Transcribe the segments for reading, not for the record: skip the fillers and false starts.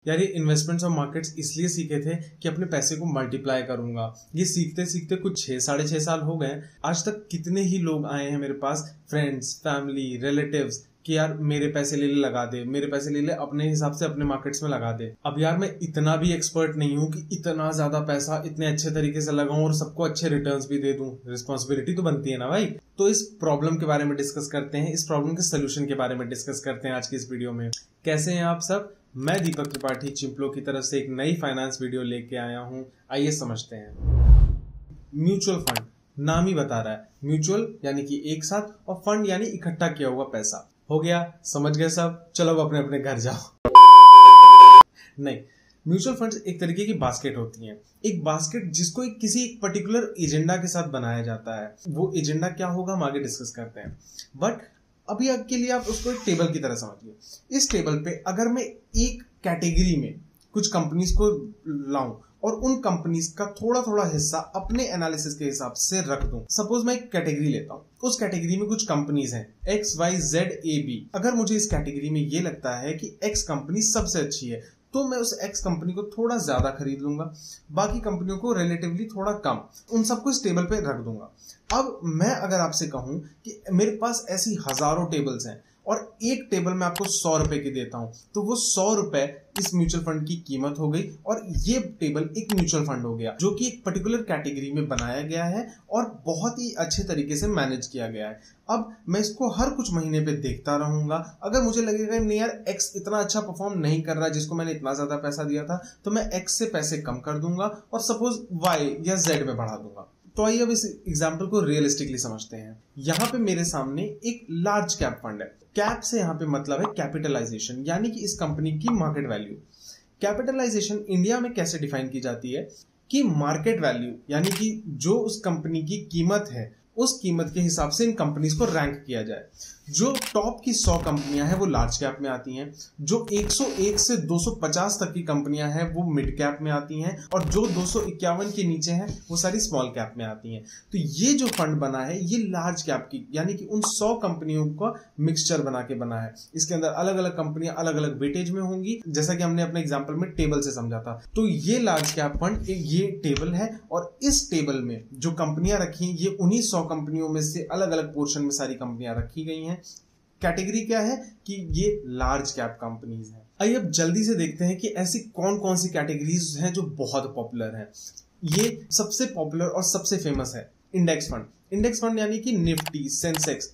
यार ये इन्वेस्टमेंट्स और मार्केट्स इसलिए सीखे थे कि अपने पैसे को मल्टीप्लाई करूंगा। ये सीखते सीखते कुछ 6-6.5 साल हो गए। आज तक कितने ही लोग आए हैं मेरे पास, फ्रेंड्स, फैमिली, रिलेटिव्स, कि यार मेरे पैसे ले ले, लगा दे, मेरे पैसे ले ले, अपने हिसाब से अपने मार्केट्स में लगा दे। अब यार मैं इतना भी एक्सपर्ट नहीं हूं कि इतना ज्यादा पैसा इतने अच्छे तरीके से लगाऊं और सबको अच्छे रिटर्न्स भी दे दूं। रिस्पॉन्सिबिलिटी तो बनती है ना भाई। तो इस प्रॉब्लम के बारे में डिस्कस करते हैं, इस प्रॉब्लम के सोल्यूशन के बारे में डिस्कस करते हैं आज की इस वीडियो में। कैसे हैं आप सब? मैं दीपक त्रिपाठी चिंपलो की तरफ से एक नई फाइनेंस वीडियो लेके आया हूं। आइए समझते हैं। म्यूचुअल फंड नाम ही बता रहा है, म्यूचुअल यानी कि एक साथ, और फंड यानी इकट्ठा किया हुआ पैसा। हो गया, समझ गए सब? चलो अब अपने अपने घर जाओ। नहीं, म्यूचुअल फंड्स एक तरीके की बास्केट होती हैं। एक बास्केट जिसको किसी एक पर्टिकुलर एजेंडा के साथ बनाया जाता है। वो एजेंडा क्या होगा हम आगे डिस्कस करते हैं, बट अभी के लिए आप उसको एक टेबल की तरह समझिए। इस टेबल पे अगर मैं एक कैटेगरी में कुछ कंपनीज को लाऊं और उन कंपनीज का थोड़ा थोड़ा हिस्सा अपने एनालिसिस के हिसाब से रख दूं। सपोज मैं एक कैटेगरी लेता हूं, उस कैटेगरी में कुछ कंपनीज हैं XYZAB। अगर मुझे इस कैटेगरी में ये लगता है कि X कंपनी सबसे अच्छी है, तो मैं उस X कंपनी को थोड़ा ज्यादा खरीद लूंगा, बाकी कंपनियों को रिलेटिवली थोड़ा कम। उन सबको इस टेबल पे रख दूंगा। अब मैं अगर आपसे कहूं कि मेरे पास ऐसी हजारों टेबल्स हैं और एक टेबल मैं आपको 100 रुपए की देता हूं, तो वो 100 रुपए इस म्यूचुअल फंड की कीमत हो गई और ये टेबल एक म्यूचुअल फंड हो गया, जो कि एक पर्टिकुलर कैटेगरी में बनाया गया है और बहुत ही अच्छे तरीके से मैनेज किया गया है। अब मैं इसको हर कुछ महीने पे देखता रहूंगा। अगर मुझे लगेगा नहीं यार एक्स इतना अच्छा परफॉर्म नहीं कर रहा जिसको मैंने इतना ज्यादा पैसा दिया था, तो मैं एक्स से पैसे कम कर दूंगा और सपोज वाई या जेड में बढ़ा दूंगा। तो आइए अब इस एग्जाम्पल को रियलिस्टिकली समझते हैं। यहाँ पे मेरे सामने एक लार्ज कैप फंड है। कैप से यहाँ पे मतलब है कैपिटलाइजेशन, यानी कि इस कंपनी की मार्केट वैल्यू। कैपिटलाइजेशन इंडिया में कैसे डिफाइन की जाती है कि मार्केट वैल्यू यानी कि जो उस कंपनी की कीमत है, उस कीमत के हिसाब से इन कंपनीज को रैंक किया जाए। जो टॉप की 100 कंपनियां हैं वो लार्ज कैप में आती हैं, जो 101 से 250 तक की कंपनियां हैं वो मिड कैप में आती हैं, और जो 251 के नीचे हैं वो सारी स्मॉल कैप में आती हैं। तो ये जो फंड बना है ये लार्ज कैप की यानी कि उन 100 कंपनियों का मिक्सचर बना के बना है। इसके अंदर अलग अलग कंपनियां अलग अलग वेटेज में होंगी, जैसा कि हमने अपने एग्जाम्पल में टेबल से समझा था। तो ये लार्ज कैप फंड ये टेबल है, और इस टेबल में जो कंपनियां रखी ये उन्हीं 100 कंपनियों में से अलग अलग पोर्शन में सारी कंपनियां रखी गई हैं। कैटेगरी क्या है कि ये लार्ज कैप कंपनीज हैं। आइए अब जल्दी से देखते हैं कि ऐसी कौन कौन सी कैटेगरीज हैं जो बहुत पॉपुलर हैं। ये सबसे पॉपुलर और सबसे फेमस है इंडेक्स फंड। इंडेक्स फंड यानी कि निफ्टी, सेंसेक्स,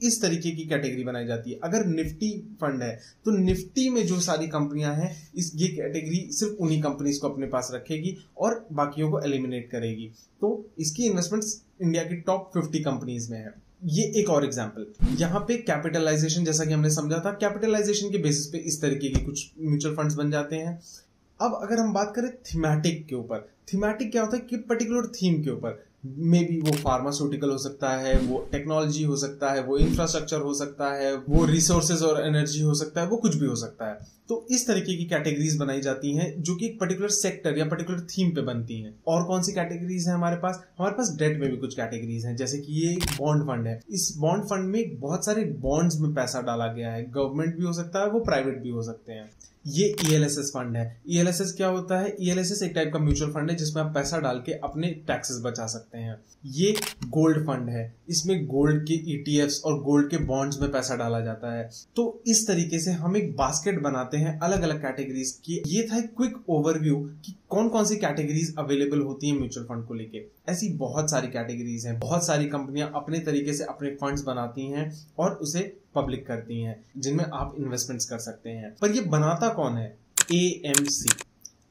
इस तरीके की कैटेगरी बनाई जाती है। अगर निफ्टी फंड है तो निफ्टी में जो सारी कंपनियां हैं ये कैटेगरी सिर्फ उन्हीं कंपनीज को अपने पास रखेगी और बाकियों को एलिमिनेट करेगी। तो इसकी इन्वेस्टमेंट्स इंडिया की टॉप 50 कंपनीज में है। ये एक और एग्जांपल। यहाँ पे कैपिटलाइजेशन, जैसा कि हमने समझा था, कैपिटलाइजेशन के बेसिस पे इस तरीके के कुछ म्यूचुअल फंड्स बन जाते हैं। अब अगर हम बात करें थीमेटिक के ऊपर, थीमेटिक क्या होता है कि पर्टिकुलर थीम के ऊपर, मे बी वो फार्मास्यूटिकल हो सकता है, वो टेक्नोलॉजी हो सकता है, वो इंफ्रास्ट्रक्चर हो सकता है, वो रिसोर्सेज और एनर्जी हो सकता है, वो कुछ भी हो सकता है। तो इस तरीके की कैटेगरीज बनाई जाती हैं जो कि एक पर्टिकुलर सेक्टर या पर्टिकुलर थीम पे बनती हैं। और कौन सी कैटेगरीज हैं हमारे पास? हमारे पास डेट में भी कुछ कैटेगरीज हैं, जैसे कि ये एक बॉन्ड फंड है। इस बॉन्ड फंड में बहुत सारे बॉन्ड्स में पैसा डाला गया है। गवर्नमेंट भी हो सकता है, वो प्राइवेट भी हो सकते हैं। ये ELSS फंड है। ELSS क्या होता है? ELSS एक टाइप का म्यूचुअल फंड है जिसमें आप पैसा डाल के अपने टैक्सेस बचा सकते हैं। ये गोल्ड फंड है। इसमें गोल्ड के ETFs और गोल्ड के बॉन्ड्स में पैसा डाला जाता है। तो इस तरीके से हम एक बास्केट बनाते हैं अलग अलग कैटेगरीज की। ये था एक क्विक ओवरव्यू कि कौन कौन सी कैटेगरीज अवेलेबल होती हैं म्यूचुअल फंड को लेके। ऐसी बहुत सारी कैटेगरीज हैं। बहुत सारी कंपनियां अपने तरीके से अपने फंड्स बनाती हैं और उसे पब्लिक करती हैं, जिनमें आप इन्वेस्टमेंट्स कर सकते हैं। पर ये बनाता कौन है? AMC,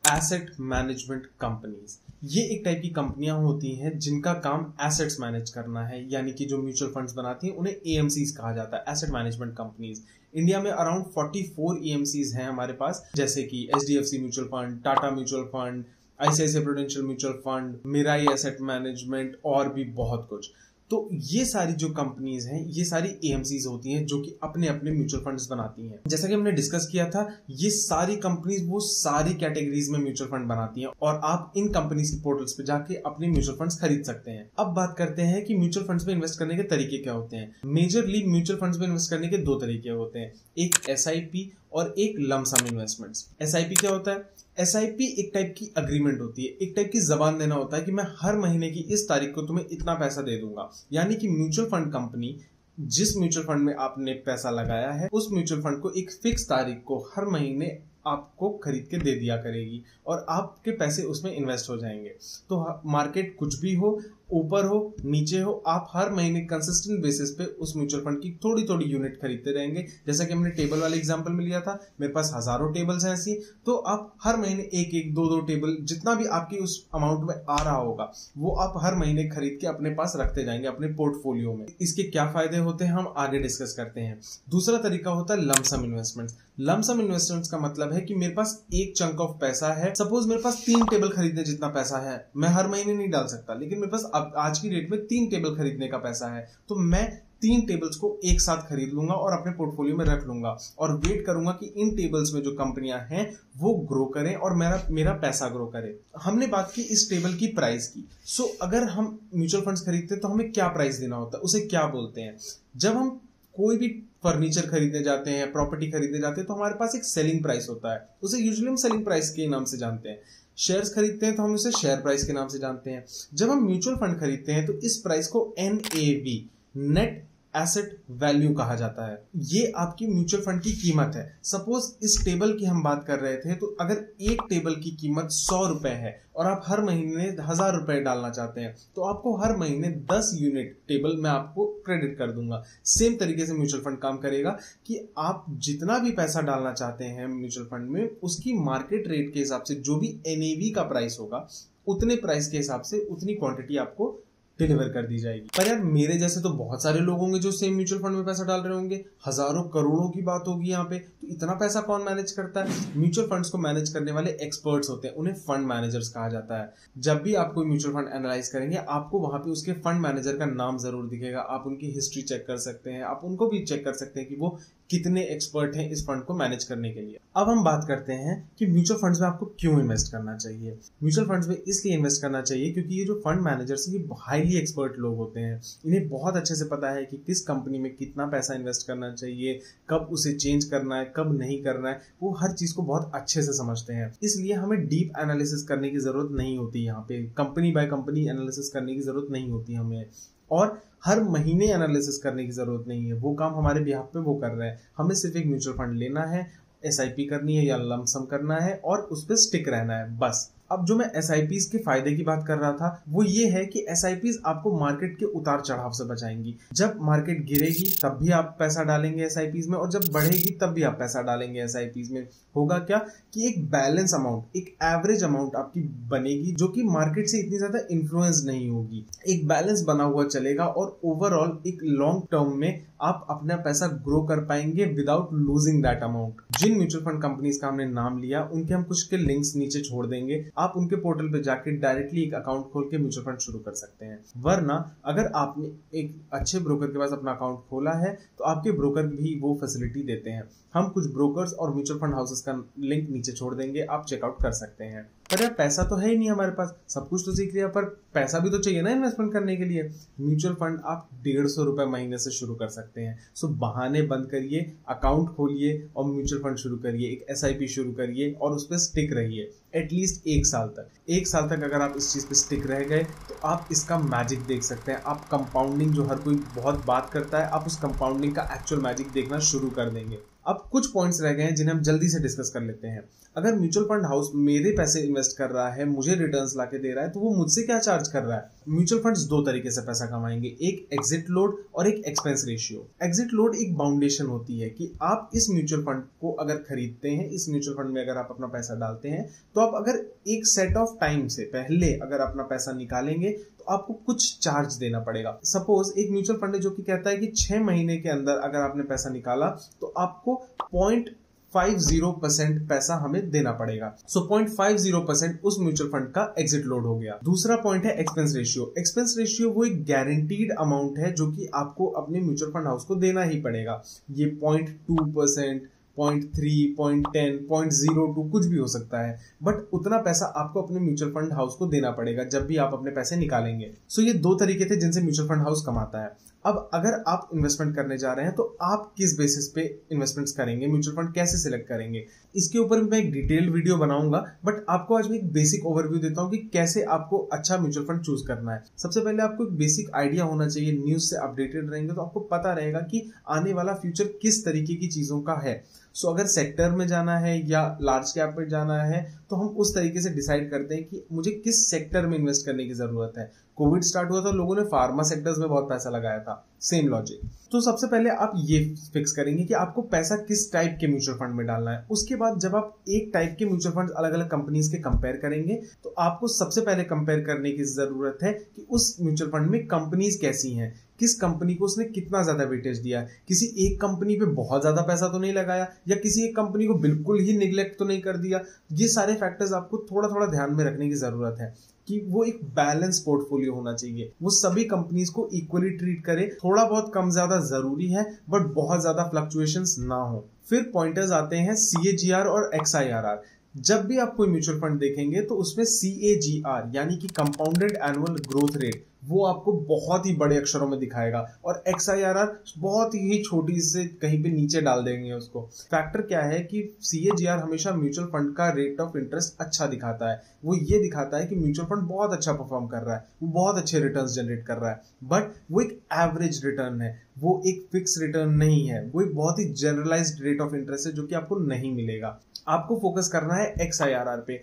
asset management companies. ये एक टाइप की कंपनियां होती हैं जिनका काम एसेट्स मैनेज करना है, यानी कि जो म्यूचुअल फंड्स बनाती हैं उन्हें AMCs कहा जाता है, एसेट मैनेजमेंट कंपनीज। इंडिया में अराउंड 44 AMCs हैं हमारे पास, जैसे कि HDFC mutual fund, Tata mutual fund, ICICI Prudential mutual fund, Mirae asset management और भी बहुत कुछ। तो ये सारी जो कंपनीज हैं ये सारी AMCs होती हैं जो कि अपने अपने म्यूचुअल फंड्स बनाती हैं। जैसा कि हमने डिस्कस किया था, ये सारी कंपनीज वो सारी कैटेगरीज में म्यूचुअल फंड बनाती हैं और आप इन कंपनीज के पोर्टल्स पे जाके अपने म्यूचुअल फंड्स खरीद सकते हैं। अब बात करते हैं कि म्यूचुअल फंड्स में इन्वेस्ट करने के तरीके क्या होते हैं। मेजरली म्यूचुअल फंड्स में इन्वेस्ट करने के दो तरीके होते हैं, एक SIP और एक लमसम इन्वेस्टमेंट्स। एसआईपी क्या होता है? एसआईपी एक टाइप की अग्रीमेंट होती है, एक टाइप की जबान देना होता है कि मैं हर महीने की इस तारीख को तुम्हें इतना पैसा दे दूंगा। यानी कि म्यूचुअल फंड कंपनी जिस म्यूचुअल फंड में आपने पैसा लगाया है उस म्यूचुअल फंड को एक फिक्स तारीख को हर महीने आपको खरीद के दे दिया करेगी और आपके पैसे उसमें इन्वेस्ट हो जाएंगे। तो मार्केट कुछ भी हो, ऊपर हो नीचे हो, आप हर महीने कंसिस्टेंट बेसिस पे उस म्यूचुअल फंड की थोड़ी थोड़ी यूनिट खरीदते रहेंगे। जैसा कि हमने टेबल वाले एग्जांपल में लिया था, मेरे पास हजारों टेबल्स हैं ऐसी, तो आप हर महीने एक एक दो दो टेबल जितना भी आपकी उस अमाउंट में आ रहा होगा वो आप हर महीने खरीद के अपने पास रखते जाएंगे अपने पोर्टफोलियो में। इसके क्या फायदे होते हैं हम आगे डिस्कस करते हैं। दूसरा तरीका होता है लमसम इन्वेस्टमेंट्स। लमसम इन्वेस्टमेंट्स का मतलब है कि मेरे पास एक चंक ऑफ पैसा है, सपोज मेरे पास 3 टेबल खरीदने जितना पैसा है, मैं हर महीने नहीं डाल सकता, लेकिन मेरे पास अब आज की डेट में 3 टेबल खरीदने का पैसा है, तो मैं 3 टेबल्स को एक साथ खरीद लूंगा और अपने पोर्टफोलियो में रख लूंगा और वेट करूंगा कि इन टेबल्स में जो कंपनियां हैं वो ग्रो करें और मेरा पैसा ग्रो करे। हमने बात की इस टेबल की प्राइस की। सो अगर हम म्यूचुअल फंड्स खरीदते हैं तो हमें क्या प्राइस देना होता है, उसे क्या बोलते हैं? जब हम कोई भी फर्नीचर खरीदने जाते हैं, प्रॉपर्टी खरीदने जाते हैं, तो हमारे पास एक सेलिंग प्राइस होता है, उसे यूजुअली हम सेलिंग प्राइस के नाम से जानते हैं। शेयर्स खरीदते हैं तो हम उसे शेयर प्राइस के नाम से जानते हैं। जब हम म्यूचुअल फंड खरीदते हैं तो इस प्राइस को NAV, नेट एसेट वैल्यू कहा जाता है। ये आपकी म्यूचुअल फंड की कीमत है। सपोज इस टेबल की हम बात कर रहे थे, तो अगर एक टेबल की कीमत 100 रुपए है और आप हर महीने 1000 रुपए डालना चाहते हैं तो आपको हर महीने 10 यूनिट टेबल मैं आपको क्रेडिट कर दूंगा। सेम तरीके से म्यूचुअल फंड काम करेगा कि आप जितना भी पैसा डालना चाहते हैं म्यूचुअल फंड में, उसकी मार्केट रेट के हिसाब से जो भी NAV का प्राइस होगा उतने प्राइस के हिसाब से उतनी क्वांटिटी आपको डिलीवर कर दी जाएगी। पर यार मेरे जैसे तो बहुत सारे लोग होंगे जो सेम म्यूचुअल फंड में पैसा डाल रहे होंगे, हजारों करोड़ों की बात होगी यहाँ पे, तो इतना पैसा कौन मैनेज करता है? म्यूचुअल फंड्स को मैनेज करने वाले एक्सपर्ट्स होते हैं, उन्हें फंड मैनेजर्स कहा जाता है। जब भी आप कोई म्यूचुअल फंड एनालाइज करेंगे आपको वहां पे उसके फंड मैनेजर का नाम जरूर दिखेगा। आप उनकी हिस्ट्री चेक कर सकते हैं, आप उनको भी चेक कर सकते हैं कि वो कितने एक्सपर्ट हैं इस फंड को मैनेज करने के लिए। अब हम बात करते हैं कि म्यूचुअल फंड्स में आपको क्यों इन्वेस्ट करना चाहिए। म्यूचुअल फंड्स में इसलिए इन्वेस्ट करना चाहिए क्योंकि ये जो फंड मैनेजर्स हैं ये हाईली एक्सपर्ट लोग होते हैं। इन्हें बहुत अच्छे से पता है कि किस कंपनी में कितना पैसा इन्वेस्ट करना चाहिए, कब उसे चेंज करना है, कब नहीं करना है, वो हर चीज को बहुत अच्छे से समझते हैं। इसलिए हमें डीप एनालिसिस करने की जरूरत नहीं होती, यहाँ पे कंपनी बाय कंपनी एनालिसिस करने की जरूरत नहीं होती हमें, और हर महीने एनालिसिस करने की जरूरत नहीं है। वो काम हमारे बिहाफ पे वो कर रहे हैं। हमें सिर्फ एक म्यूचुअल फंड लेना है, SIP करनी है या लमसम करना है और उस पर स्टिक रहना है, बस। अब जो मैं SIPs के फायदे की बात कर रहा था वो ये है कि SIPs आपको मार्केट के उतार चढ़ाव से बचाएंगी। जब मार्केट गिरेगी तब भी आप पैसा डालेंगे SIPs में, और जब बढ़ेगी तब भी आप पैसा डालेंगे SIPs में। होगा क्या कि एक बैलेंस अमाउंट, एक एवरेज अमाउंट आपकी बनेगी जो कि मार्केट से इतनी ज्यादा इन्फ्लुएंस नहीं होगी। एक बैलेंस बना हुआ चलेगा और ओवरऑल एक लॉन्ग टर्म में आप अपना पैसा ग्रो कर पाएंगे विदाउट लूजिंग दैट अमाउंट। जिन म्यूचुअल फंड कंपनीज का हमने नाम लिया उनके हम कुछ के लिंक्स नीचे छोड़ देंगे, आप उनके पोर्टल पे जाके डायरेक्टली एक अकाउंट खोल के म्यूचुअल फंड शुरू कर सकते हैं। वरना अगर आपने एक अच्छे ब्रोकर के पास अपना अकाउंट खोला है तो आपके ब्रोकर भी वो फैसिलिटी देते हैं। हम कुछ ब्रोकर्स और म्यूचुअल फंड हाउसेस का लिंक नीचे छोड़ देंगे, आप चेकआउट कर सकते हैं। पर यार पैसा तो है ही नहीं हमारे पास, सब कुछ तो सीख लिया पर पैसा भी तो चाहिए ना इन्वेस्टमेंट करने के लिए। म्यूचुअल फंड आप 150 रुपए महीने से शुरू कर सकते हैं। सो बहाने बंद करिए, अकाउंट खोलिए और म्यूचुअल फंड शुरू करिए, एक SIP शुरू करिए और उस पर स्टिक रहिए एटलीस्ट 1 साल तक। 1 साल तक अगर आप इस चीज पे स्टिक रह गए तो आप इसका मैजिक देख सकते हैं। आप कंपाउंडिंग जो हर कोई बहुत बात करता है, आप उस कंपाउंडिंग का एक्चुअल मैजिक देखना शुरू कर देंगे। अब कुछ पॉइंट्स रह गए हैं जिन्हें हम जल्दी से डिस्कस कर लेते हैं। अगर म्यूचुअल फंड हाउस मेरे पैसे इन्वेस्ट कर रहा है, मुझे रिटर्न्स लाके दे रहा है, तो वो मुझसे क्या चार्ज कर रहा है? म्यूचुअल फंड्स 2 तरीके से पैसा कमाएंगे, एक एग्जिट लोड और एक एक्सपेंस रेशियो। एग्जिट लोड एक बाउंडेशन होती है कि आप इस म्यूचुअल फंड को अगर खरीदते हैं, इस म्यूचुअल फंड में अगर आप अपना पैसा डालते हैं, तो आप अगर एक सेट ऑफ टाइम से पहले अगर अपना पैसा निकालेंगे तो आपको कुछ चार्ज देना पड़ेगा। सपोज एक म्यूचुअल फंड है जो कि कहता है कि 6 महीने के अंदर अगर आपने पैसा निकाला तो आपको 0.50% पैसा हमें देना पड़ेगा। सो 0.50% उस म्यूचुअल फंड का एग्जिट लोड हो गया। दूसरा पॉइंट है एक्सपेंस रेशियो। एक्सपेंस रेशियो वो एक गारंटीड अमाउंट है जो कि आपको अपने म्यूचुअल फंड हाउस को देना ही पड़ेगा। ये 0.2%, 0.3, 0.10, 0.02 कुछ भी हो सकता है, बट उतना पैसा आपको अपने म्यूचुअल फंड हाउस को देना पड़ेगा जब भी आप अपने पैसे निकालेंगे। सो ये 2 तरीके थे जिनसे म्यूचुअल फंड हाउस कमाता है। अब अगर आप इन्वेस्टमेंट करने जा रहे हैं तो आप किस बेसिस पे इन्वेस्टमेंट्स करेंगे, म्यूचुअल फंड कैसे सिलेक्ट करेंगे, इसके ऊपर मैं एक डिटेल वीडियो बनाऊंगा। बट आपको आज मैं एक बेसिक ओवरव्यू देता हूं कि कैसे आपको अच्छा म्यूचुअल फंड चूज करना है। सबसे पहले आपको एक बेसिक आइडिया होना चाहिए, न्यूज से अपडेटेड रहेंगे तो आपको पता रहेगा कि आने वाला फ्यूचर किस तरीके की चीजों का है। सो अगर सेक्टर में जाना है या लार्ज कैप में जाना है तो हम उस तरीके से डिसाइड करते हैं कि मुझे किस सेक्टर में इन्वेस्ट करने की जरूरत है। कोविड स्टार्ट हुआ था, लोगों ने फार्मा सेक्टर्स में बहुत पैसा लगाया था, सेम लॉजिक। तो सबसे पहले आप ये फिक्स करेंगे कि आपको पैसा किस टाइप के म्यूचुअल फंड में डालना है। उसके बाद जब आप एक टाइप के म्यूचुअल फंड अलग अलग कंपनीज के कंपेयर करेंगे तो आपको सबसे पहले कंपेयर करने की जरूरत है कि उस म्यूचुअल फंड में कंपनीज कैसी हैं, किस कंपनी को उसने कितना ज्यादा वेटेज दिया, किसी एक कंपनी पे बहुत ज्यादा पैसा तो नहीं लगाया या किसी एक कंपनी को बिल्कुल ही निग्लेक्ट तो नहीं कर दिया। ये सारे फैक्टर्स आपको थोड़ा थोड़ा ध्यान में रखने की जरूरत है कि वो एक बैलेंस पोर्टफोलियो होना चाहिए, वो सभी कंपनीज को इक्वली ट्रीट करे। थोड़ा बहुत कम ज्यादा जरूरी है बट बहुत ज्यादा फ्लक्चुएशंस ना हो। फिर पॉइंटर्स आते हैं CAGR और XIRR। जब भी आप कोई म्यूचुअल फंड देखेंगे तो उसमें CAGR यानी कि कंपाउंडेड एनुअल ग्रोथ रेट वो आपको बहुत ही बड़े अक्षरों में दिखाएगा और XIRR बहुत ही छोटी से कहीं पे नीचे डाल देंगे उसको। फैक्टर क्या है कि CAGR हमेशा म्यूचुअल फंड का रेट ऑफ इंटरेस्ट अच्छा दिखाता है। वो ये दिखाता है कि म्यूचुअल फंड बहुत अच्छा परफॉर्म कर रहा है, वो बहुत अच्छे रिटर्न्स जनरेट कर रहा है, बट वो एक एवरेज रिटर्न है, वो एक फिक्स रिटर्न नहीं है, वो एक बहुत ही जनरलाइज्ड रेट ऑफ इंटरेस्ट है जो कि आपको नहीं मिलेगा। आपको फोकस करना है XIRR पे,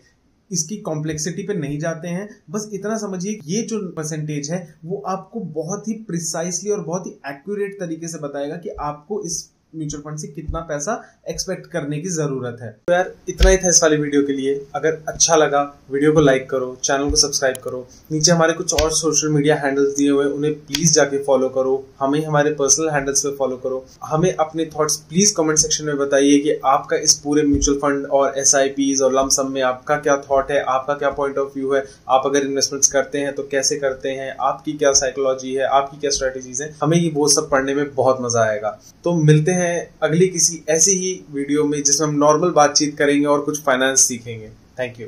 इसकी कॉम्प्लेक्सिटी पे नहीं जाते हैं। बस इतना समझिए ये जो परसेंटेज है वो आपको बहुत ही प्रिसाइसली और बहुत ही एक्यूरेट तरीके से बताएगा कि आपको इस म्यूचुअल फंड से कितना पैसा एक्सपेक्ट करने की जरूरत है। तो यार इतना ही था इस वाली वीडियो के लिए। अगर अच्छा लगा वीडियो को लाइक करो, चैनल को सब्सक्राइब करो। नीचे हमारे कुछ और सोशल मीडिया हैंडल्स दिए हुए हैं, उन्हें प्लीज जाके फॉलो करो। हमें हमारे पर्सनल हैंडल्स पे फॉलो करो। हमें अपने थॉट्स प्लीज कमेंट सेक्शन में बताइए कि आपका इस पूरे म्यूचुअल फंड और SIPs और लम सम में आपका क्या थॉट है, आपका क्या पॉइंट ऑफ व्यू है। आप अगर इन्वेस्टमेंट्स करते हैं तो कैसे करते हैं, आपकी क्या साइकोलॉजी है, आपकी क्या स्ट्रेटेजीज है। हमें ये वो सब पढ़ने में बहुत मजा आएगा। तो मिलते हैं अगली किसी ऐसी ही वीडियो में जिसमें हम नॉर्मल बातचीत करेंगे और कुछ फाइनेंस सीखेंगे। Thank you.